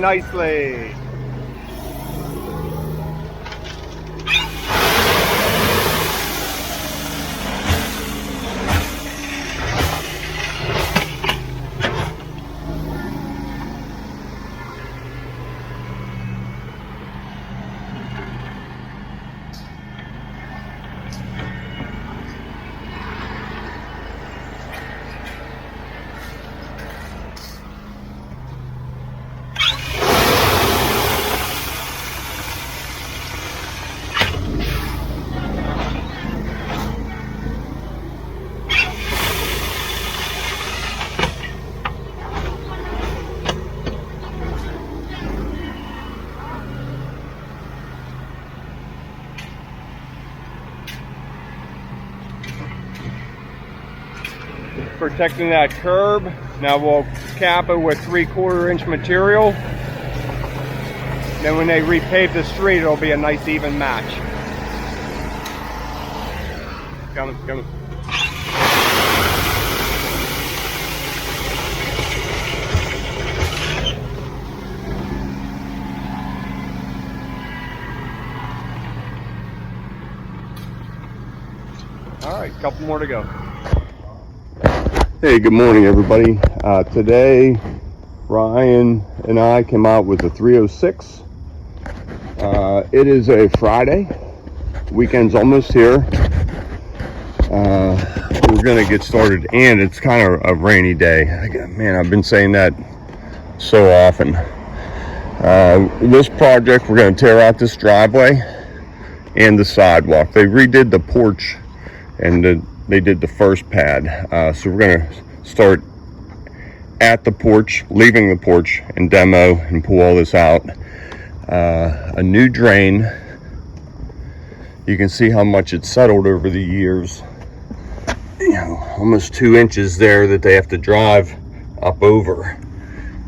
nicely. Protecting that curb. Now we'll cap it with 3/4 inch material. Then when they repave the street, it'll be a nice even match. Coming. All right, couple more to go. Hey, good morning, everybody. Today, Ryan and I came out with a 306. It is a Friday. Weekend's almost here. We're gonna get started, and it's kind of a rainy day. Man, I've been saying that so often. This project, we're gonna tear out this driveway and the sidewalk. They redid the porch, and they did the first pad. So we're gonna start at the porch, leaving the porch, and demo and pull all this out. A new drain. You can see how much it's settled over the years. You know, almost 2 inches there that they have to drive up over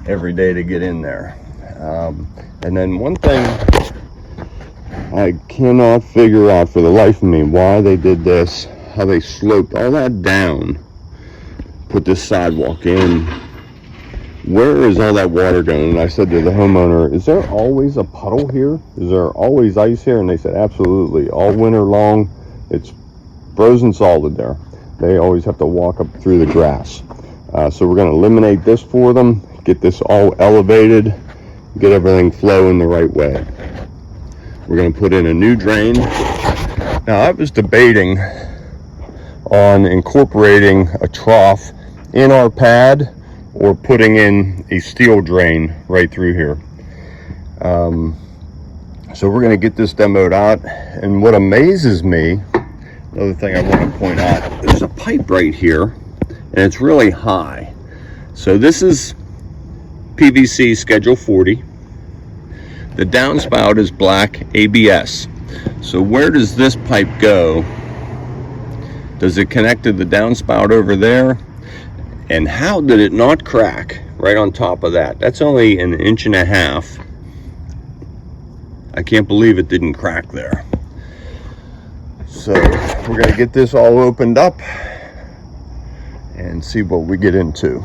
every day to get in there. And then one thing I cannot figure out for the life of me why they did this, how they sloped all that down, put this sidewalk in. Where is all that water going? And I said to the homeowner, is there always a puddle here? Is there always ice here? And they said, absolutely. All winter long, it's frozen solid there. They always have to walk up through the grass. So we're going to eliminate this for them, get this all elevated, get everything flowing the right way. We're going to put in a new drain. Now, I was debating on incorporating a trough in our pad or putting in a steel drain right through here. So we're going to get this demoed out. And what amazes me, another thing I want to point out, there's a pipe right here, and it's really high. So this is PVC Schedule 40. The downspout is black ABS. So where does this pipe go? Does it connect to the downspout over there? And how did it not crack right on top of that? That's only 1.5 inches. I can't believe it didn't crack there. So we're gonna get this all opened up and see what we get into.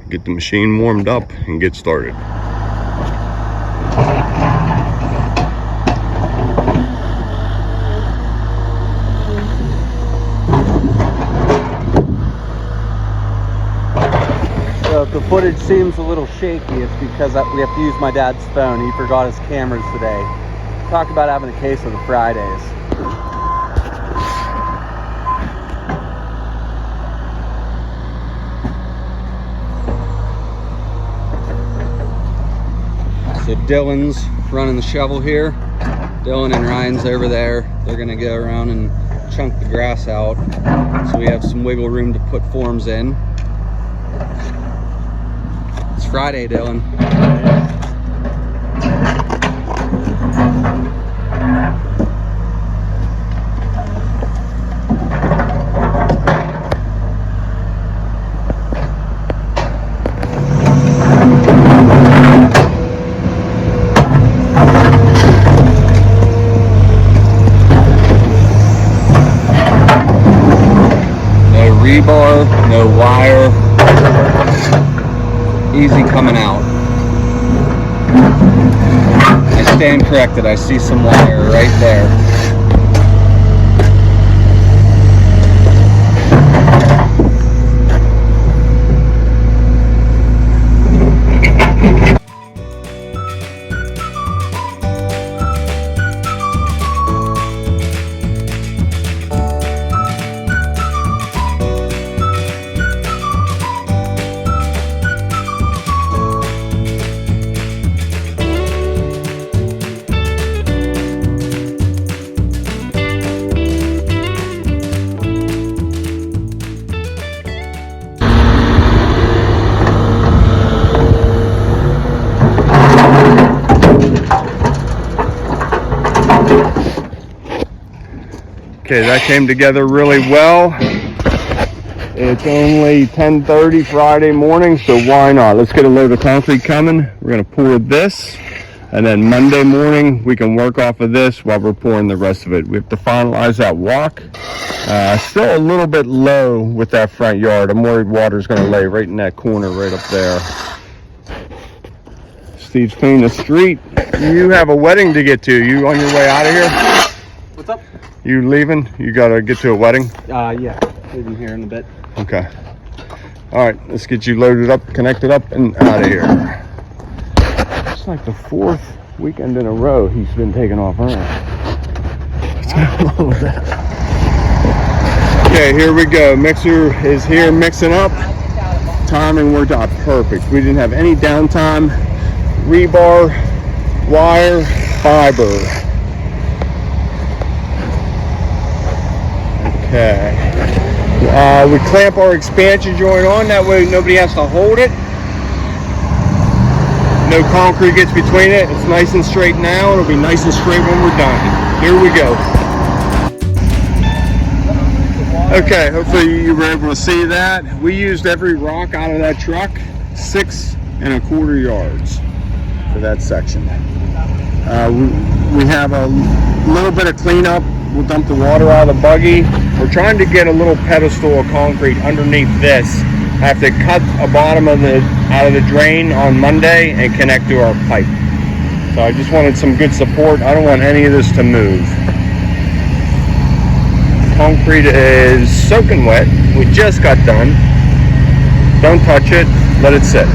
Get the machine warmed up and get started. So if the footage seems a little shaky, it's because we have to use my dad's phone. He forgot his cameras today. Talk about having a case of the Fridays. So Dylan's running the shovel here. Dylan and Ryan's over there. They're gonna go around and chunk the grass out so we have some wiggle room to put forms in. It's Friday, Dylan. No rebar, no wire. easy coming out. I stand corrected. I see some wire right there. Okay, that came together really well. It's only 10:30 Friday morning, so why not? Let's get a load of concrete coming. We're gonna pour this, and then Monday morning we can work off of this while we're pouring the rest of it. We have to finalize that walk. Still a little bit low with that front yard. I'm worried water's gonna lay right in that corner right up there. Steve's cleaning the street. You have a wedding to get to. You on your way out of here? What's up? You leaving? You gotta get to a wedding? Yeah, leaving here in a bit. Okay. All right, let's get you loaded up, connected up, and out of here. It's like the 4th weekend in a row he's been taking off early. What's going on with that? Okay, here we go. Mixer is here mixing up. Timing worked out perfect. We didn't have any downtime. Rebar, wire, fiber. Okay. We clamp our expansion joint on, that way nobody has to hold it. No concrete gets between it. It's nice and straight now. It'll be nice and straight when we're done. Here we go. Okay, hopefully you were able to see that. We used every rock out of that truck, 6 1/4 yards for that section. We have a little bit of cleanup. We'll dump the water out of the buggy. We're trying to get a little pedestal of concrete underneath this. I have to cut a bottom of out of the drain on Monday and connect to our pipe. So I just wanted some good support. I don't want any of this to move. Concrete is soaking wet. We just got done. Don't touch it. Let it sit.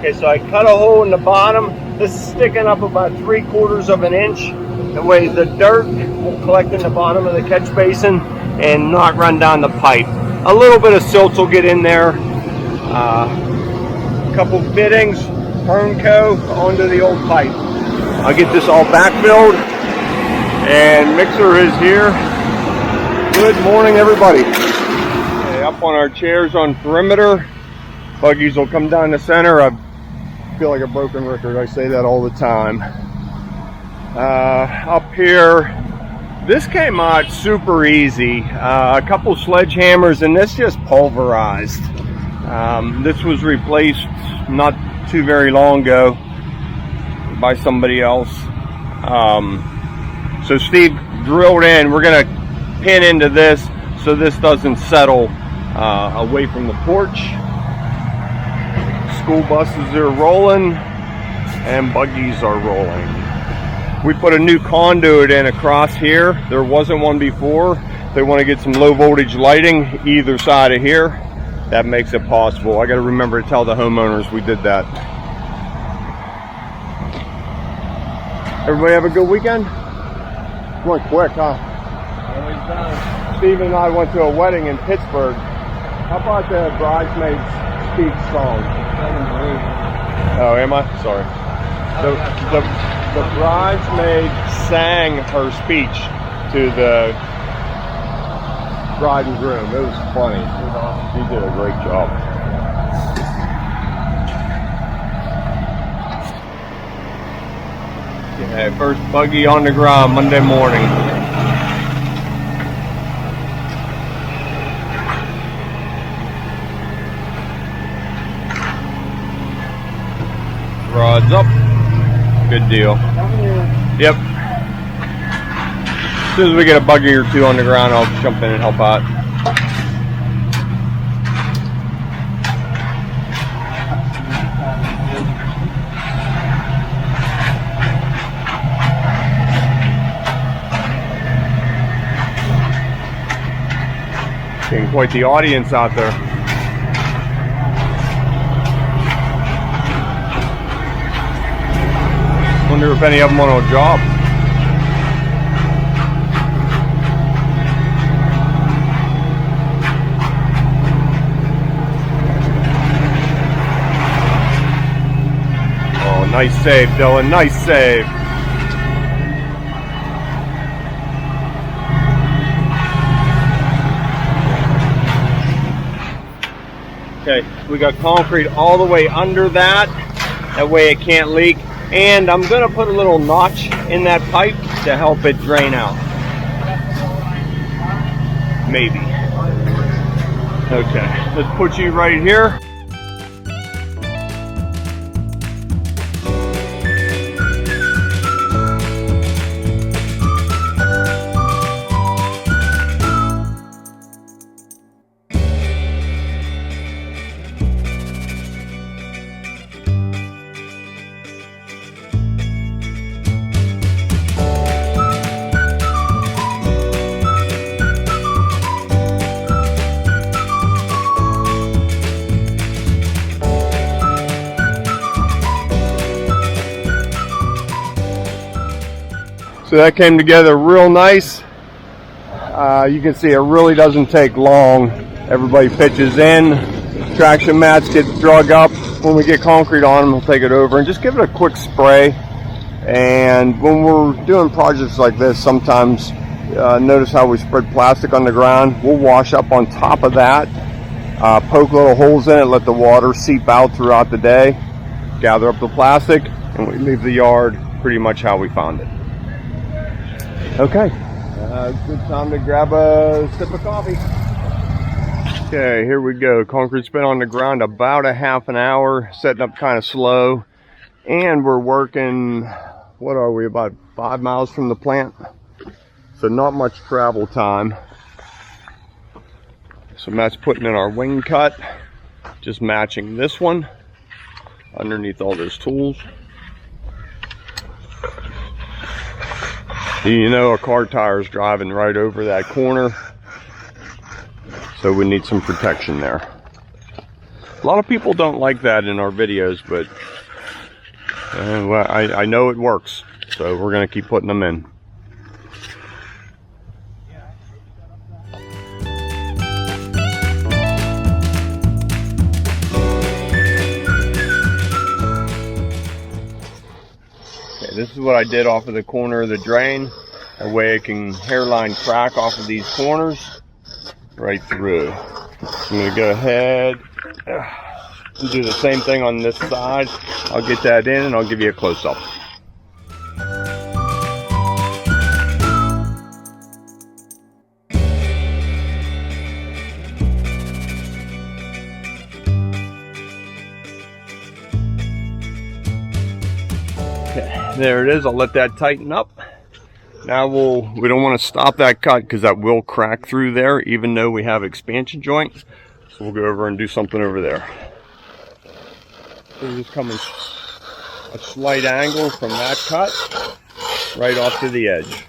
Okay, so I cut a hole in the bottom. This is sticking up about 3/4 of an inch. That way the dirt will collect in the bottom of the catch basin and not run down the pipe. A little bit of silt will get in there. A couple fittings, Pernco onto the old pipe. I'll get this all backfilled, and mixer is here. Good morning, everybody. Okay, up on our chairs on perimeter. Buggies will come down the center. I feel like a broken record. I say that all the time. Up here, this came out super easy. A couple sledgehammers, and this just pulverized. This was replaced not too very long ago by somebody else. So Steve drilled in. We're gonna pin into this so this doesn't settle away from the porch. School buses are rolling and buggies are rolling. We put a new conduit in across here. There wasn't one before. They want to get some low voltage lighting either side of here. That makes it possible. I got to remember to tell the homeowners we did that. Everybody have a good weekend? Went quick, huh? Always does. Steve and I went to a wedding in Pittsburgh. How about the bridesmaid's speech song? Oh, am I? Sorry. The bridesmaid sang her speech to the bride and groom. It was funny. He did a great job. Okay, first buggy on the ground Monday morning. Rods up. Good deal. Yep. As soon as we get a buggy or two on the ground, I'll jump in and help out. Getting quite the audience out there. Wonder if any of them want a job. Oh, nice save, Dylan. Nice save. Okay, we got concrete all the way under that. That way it can't leak. And I'm going to put a little notch in that pipe to help it drain out. Maybe. Okay, let's put you right here. So that came together real nice. You can see it really doesn't take long. Everybody pitches in. Traction mats get drug up. When we get concrete on them, we'll take it over and just give it a quick spray. And when we're doing projects like this, sometimes notice how we spread plastic on the ground. We'll wash up on top of that, poke little holes in it, let the water seep out throughout the day, gather up the plastic, and we leave the yard pretty much how we found it. Okay, good time to grab a sip of coffee. Okay, here we go. Concrete's been on the ground about a half an hour, setting up kind of slow. And we're working, what are we, about 5 miles from the plant? So not much travel time. So Matt's putting in our wing cut, just matching this one underneath all those tools. You know, a car tire's driving right over that corner, so we need some protection there. A lot of people don't like that in our videos, but well, I know it works, so we're going to keep putting them in. This is what I did off of the corner of the drain. That way I can hairline crack off of these corners right through. I'm going to go ahead and do the same thing on this side. I'll get that in and I'll give you a close-up. There it is. I'll let that tighten up. Now we don't want to stop that cut because that will crack through there even though we have expansion joints. So we'll go over and do something over there. We're just coming a slight angle from that cut right off to the edge.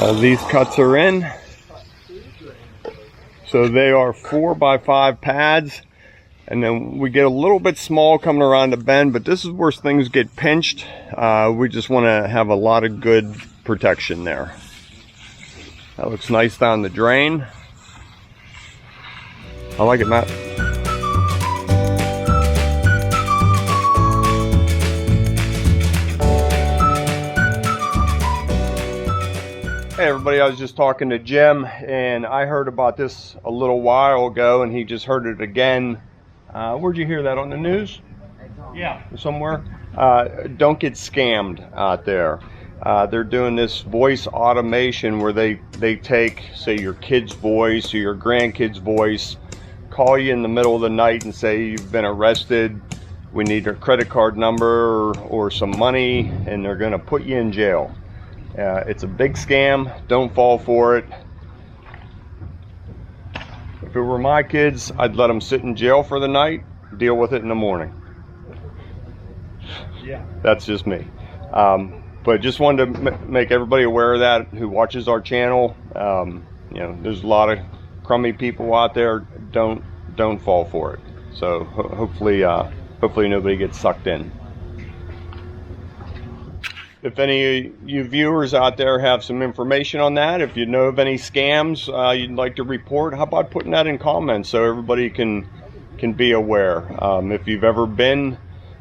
All these cuts are in. So they are 4x5 pads. And then we get a little bit small coming around the bend, but this is where things get pinched. We just want to have a lot of good protection there. That looks nice down the drain. I like it, Matt. Hey everybody, I was just talking to Jim, and I heard about this a little while ago, and he just heard it again. Where'd you hear that, on the news? Yeah. Somewhere? Don't get scammed out there. They're doing this voice automation where they take, say, your kid's voice or your grandkid's voice, call you in the middle of the night and say you've been arrested, we need your credit card number or some money, and they're going to put you in jail. It's a big scam. Don't fall for it. If it were my kids, I'd let them sit in jail for the night, deal with it in the morning. Yeah. That's just me. But just wanted to make everybody aware of that who watches our channel. You know, there's a lot of crummy people out there. Don't fall for it. So hopefully nobody gets sucked in. If any of you viewers out there have some information on that, if you know of any scams you'd like to report, how about putting that in comments so everybody can be aware. If you've ever been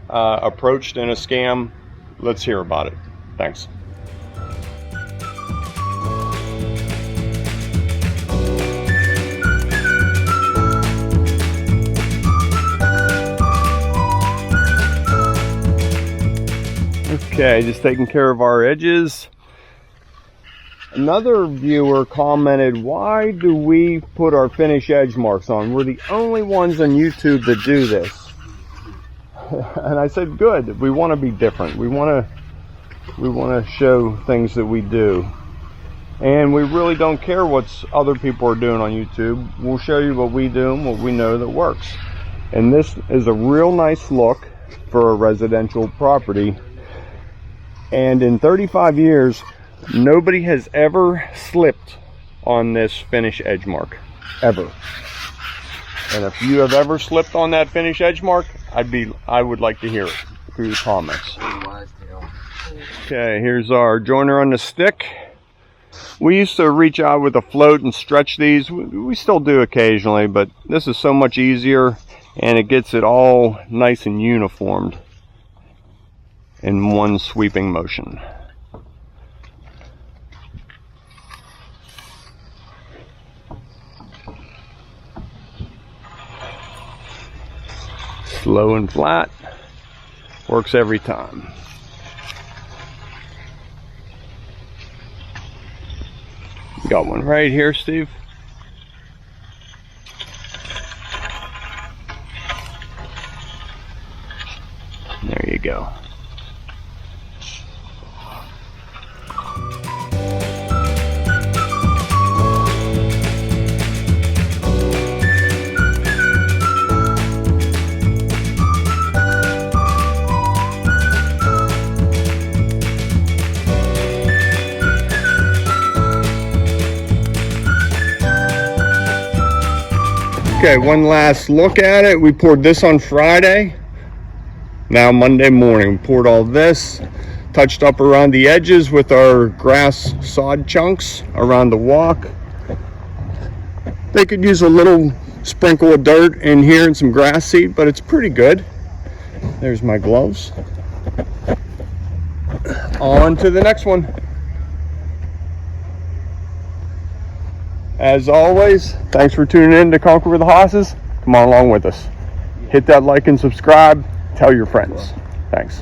approached in a scam, let's hear about it. Thanks. Okay, just taking care of our edges. Another viewer commented, why do we put our finish edge marks on? We're the only ones on YouTube that do this. And I said, good. We want to be different. We want to show things that we do. And we really don't care what other people are doing on YouTube. We'll show you what we do and what we know that works. And this is a real nice look for a residential property. And in 35 years, nobody has ever slipped on this finish edge mark, ever. And if you have ever slipped on that finish edge mark, I would like to hear it through the comments. Okay, here's our joiner on the stick. We used to reach out with a float and stretch these. We still do occasionally, but this is so much easier, and it gets it all nice and uniformed in one sweeping motion. Slow and flat, works every time. Got one right here, Steve. There you go. Okay, one last look at it. We poured this on Friday. Now Monday morning, we poured all this, touched up around the edges with our grass sod chunks around the walk. They could use a little sprinkle of dirt in here and some grass seed, but it's pretty good. There's my gloves. On to the next one. As always, thanks for tuning in to Conquer with the Hosses. Come on along with us. Hit that like and subscribe. Tell your friends. Thanks.